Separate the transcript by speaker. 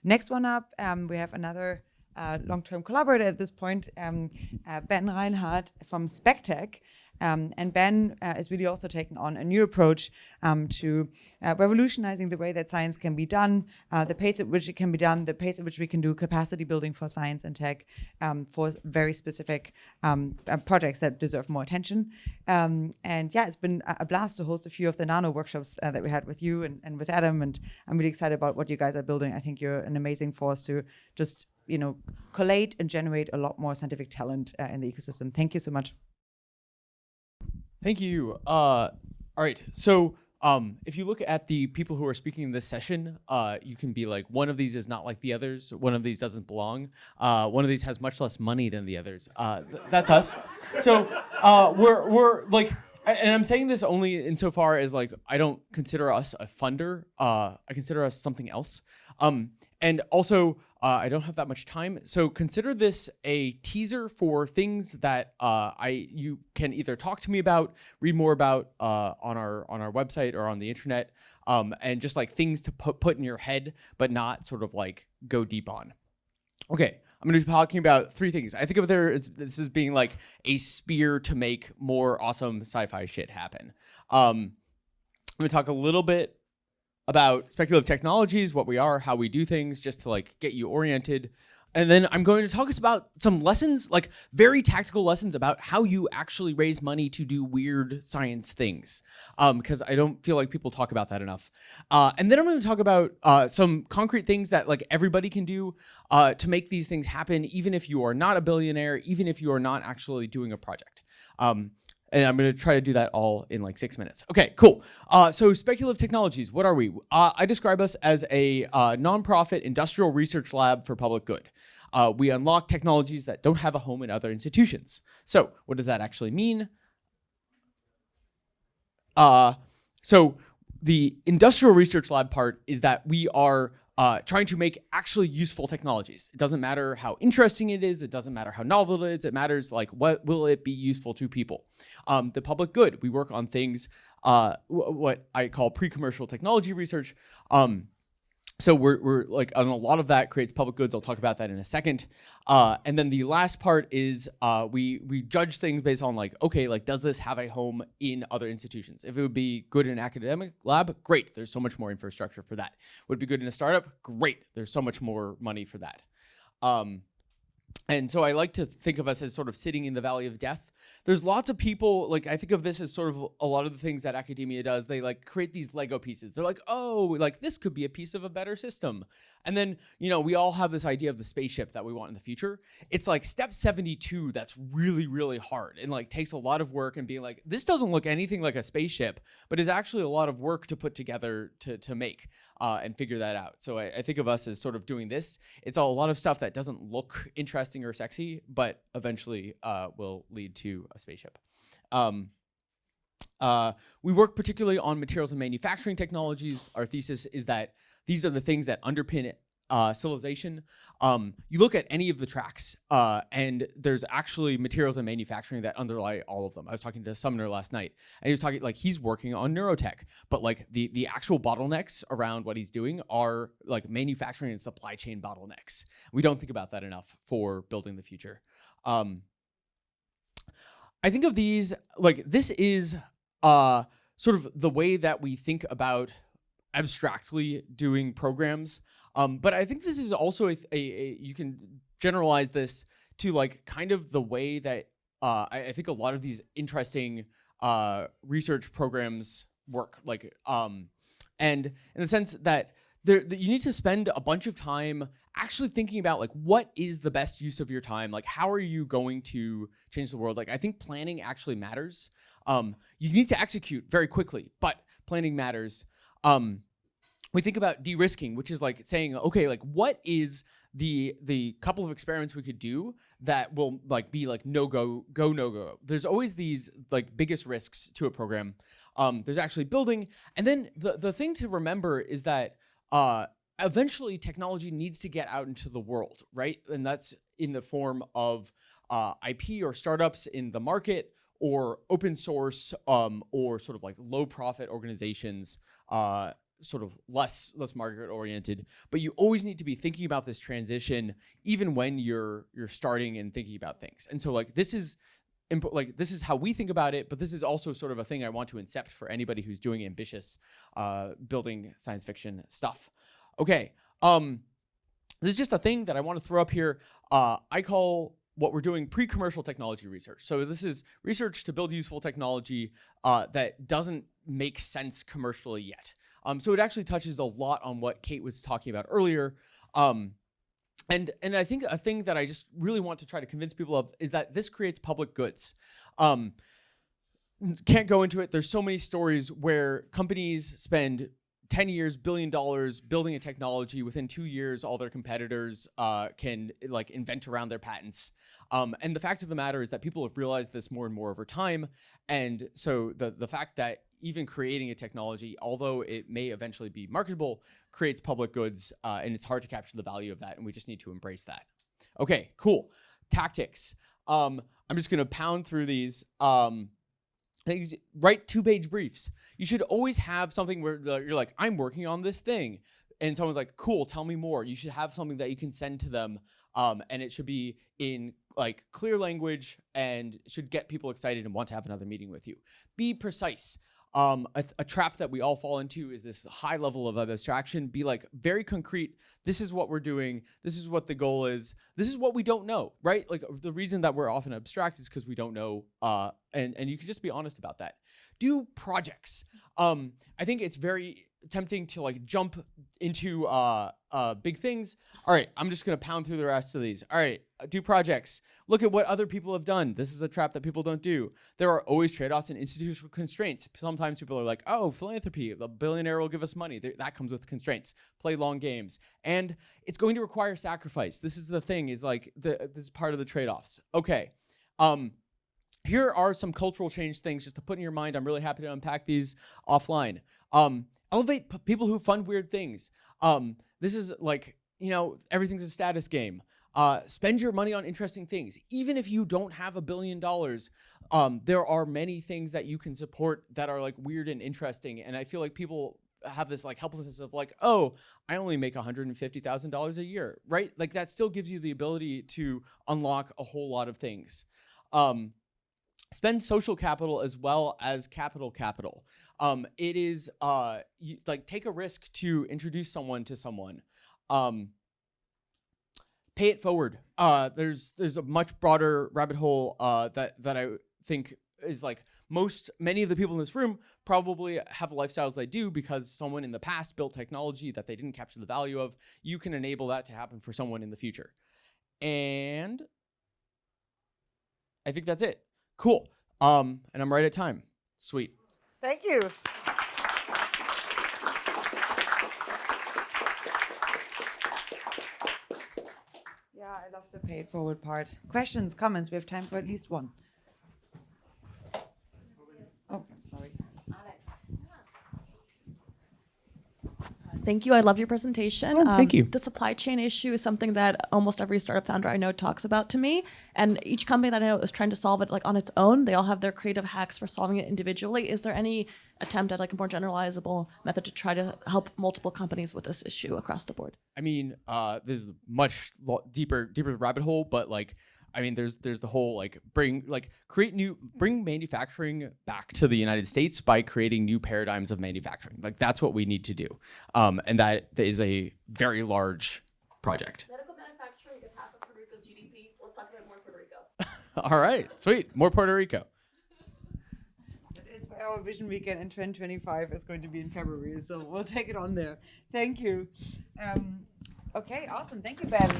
Speaker 1: Next one up, we have another long-term collaborator at this point, Ben Reinhardt from SpecTech. And Ben is really also taking on a new approach to revolutionizing the way that science can be done, the pace at which it can be done, the pace at which we can do capacity building for science and tech for very specific projects that deserve more attention. And yeah, it's been a blast to host a few of the nano workshops that we had with you and with Adam. And I'm really excited about what you guys are building. I think you're an amazing force to just, collate and generate a lot more scientific talent in the ecosystem. Thank you so much.
Speaker 2: Thank you. All right. So if you look at the people who are speaking in this session, you can be like, one of these is not like the others. One of these doesn't belong. One of these has much less money than the others. That's us. So we're like, and I'm saying this only insofar as like, I don't consider us a funder. I consider us something else. And also, I don't have that much time, so consider this a teaser for things that you can either talk to me about, read more about on our website or on the internet, and just like things to put in your head, but not sort of like go deep on. Okay, I'm going to be talking about three things. I think of this as being like a spear to make more awesome sci-fi shit happen. I'm going to talk a little bit about speculative technologies, what we are, how we do things, just to like get you oriented. And then I'm going to talk about some lessons, like very tactical lessons about how you actually raise money to do weird science things, because I don't feel like people talk about that enough. And then I'm going to talk about some concrete things that like everybody can do to make these things happen, even if you are not a billionaire, even if you are not actually doing a project. And I'm going to try to do that all in like 6 minutes. Okay, cool. So speculative technologies, what are we? I describe us as a nonprofit industrial research lab for public good. We unlock technologies that don't have a home in other institutions. So what does that actually mean? So the industrial research lab part is that we are trying to make actually useful technologies. It doesn't matter how interesting it is. It doesn't matter how novel it is. It matters like what will it be useful to people. The public good. We work on things, what I call pre-commercial technology research. So we're like on a lot of that creates public goods. I'll talk about that in a second. And then the last part is we judge things based on like, okay, like does this have a home in other institutions? If it would be good in an academic lab, great. There's so much more infrastructure for that. Would it be good in a startup? Great. There's so much more money for that. And so I like to think of us as sort of sitting in the valley of death. There's lots of people, like I think of this as sort of a lot of the things that academia does. They like create these Lego pieces. They're like, oh, like this could be a piece of a better system. And then, we all have this idea of the spaceship that we want in the future. It's like step 72 that's really, really hard and like takes a lot of work and being like, this doesn't look anything like a spaceship, but is actually a lot of work to put together to make and figure that out. So I think of us as sort of doing this. It's a lot of stuff that doesn't look interesting or sexy, but eventually will lead to a spaceship. We work particularly on materials and manufacturing technologies. Our thesis is that these are the things that underpin civilization. You look at any of the tracks, and there's actually materials and manufacturing that underlie all of them. I was talking to Sumner last night, and he was talking like he's working on Neurotech, but like the actual bottlenecks around what he's doing are like manufacturing and supply chain bottlenecks. We don't think about that enough for building the future. I think of these like this is sort of the way that we think about abstractly doing programs. But I think this is also you can generalize this to like kind of the way that I think a lot of these interesting research programs work. Like, and in the sense that you need to spend a bunch of time actually thinking about like what is the best use of your time. Like, how are you going to change the world? Like, I think planning actually matters. You need to execute very quickly, but planning matters. We think about de-risking, which is like saying, okay, like what is the couple of experiments we could do that will like be like no go. There's always these like biggest risks to a program. There's actually building, and then the thing to remember is that eventually technology needs to get out into the world, right? And that's in the form of IP or startups in the market, or open source, or sort of like low profit organizations sort of less market oriented, but you always need to be thinking about this transition even when you're starting and thinking about things. And so like this is how we think about it, but this is also sort of a thing I want to incept for anybody who's doing ambitious building science fiction stuff. Okay, this is just a thing that I want to throw up here. I call what we're doing pre-commercial technology research. So this is research to build useful technology that doesn't make sense commercially yet. So it actually touches a lot on what Kate was talking about earlier. And I think a thing that I just really want to try to convince people of is that this creates public goods. Can't go into it. There's so many stories where companies spend 10 years, $1 billion building a technology. Within 2 years, all their competitors can like invent around their patents. And the fact of the matter is that people have realized this more and more over time. And so the fact that even creating a technology, although it may eventually be marketable, creates public goods, and it's hard to capture the value of that, and we just need to embrace that. Okay, cool. Tactics. I'm just going to pound through these. Things, write 2-page briefs. You should always have something where you're like, I'm working on this thing. And someone's like, cool, tell me more. You should have something that you can send to them. And it should be in like clear language and should get people excited and want to have another meeting with you. Be precise. A trap that we all fall into is this high level of abstraction. Be like very concrete. This is what we're doing. This is what the goal is. This is what we don't know, right? Like the reason that we're often abstract is because we don't know. And you can just be honest about that. Do projects. I think it's very tempting to like jump into big things. All right, I'm just gonna pound through the rest of these. All right, do projects. Look at what other people have done. This is a trap that people don't do. There are always trade-offs and institutional constraints. Sometimes people are like, oh, philanthropy, the billionaire will give us money. That comes with constraints. Play long games. And it's going to require sacrifice. This is the thing, is like, this is part of the trade-offs. Okay, here are some cultural change things just to put in your mind. I'm really happy to unpack these offline. Elevate people who fund weird things. This is like, everything's a status game. Spend your money on interesting things. Even if you don't have $1 billion, there are many things that you can support that are like weird and interesting. And I feel like people have this like helplessness of like, oh, I only make $150,000 a year, right? Like that still gives you the ability to unlock a whole lot of things. Spend social capital as well as capital. It is take a risk to introduce someone to someone. Pay it forward. There's a much broader rabbit hole that I think is like many of the people in this room probably have lifestyles they do because someone in the past built technology that they didn't capture the value of. You can enable that to happen for someone in the future. And I think that's it. Cool. And I'm right at time. Sweet.
Speaker 1: Thank you. Yeah, I love the pay it forward part. Questions, comments? We have time for at least one. Oh, sorry.
Speaker 3: Thank you. I love your presentation.
Speaker 2: Thank you.
Speaker 3: The supply chain issue is something that almost every startup founder I know talks about to me. And each company that I know is trying to solve it like on its own. They all have their creative hacks for solving it individually. Is there any attempt at like a more generalizable method to try to help multiple companies with this issue across the board?
Speaker 2: I mean, there's a much deeper rabbit hole, but like, I mean, there's the whole bring manufacturing back to the United States by creating new paradigms of manufacturing. Like that's what we need to do, and that is a very large project.
Speaker 3: Medical manufacturing is half of Puerto Rico's GDP. Let's talk about more Puerto Rico.
Speaker 2: All right, sweet, more Puerto Rico.
Speaker 1: That is where our Vision Weekend in 2025 is going to be in February, so we'll take it on there. Thank you. Okay, awesome. Thank you, Ben.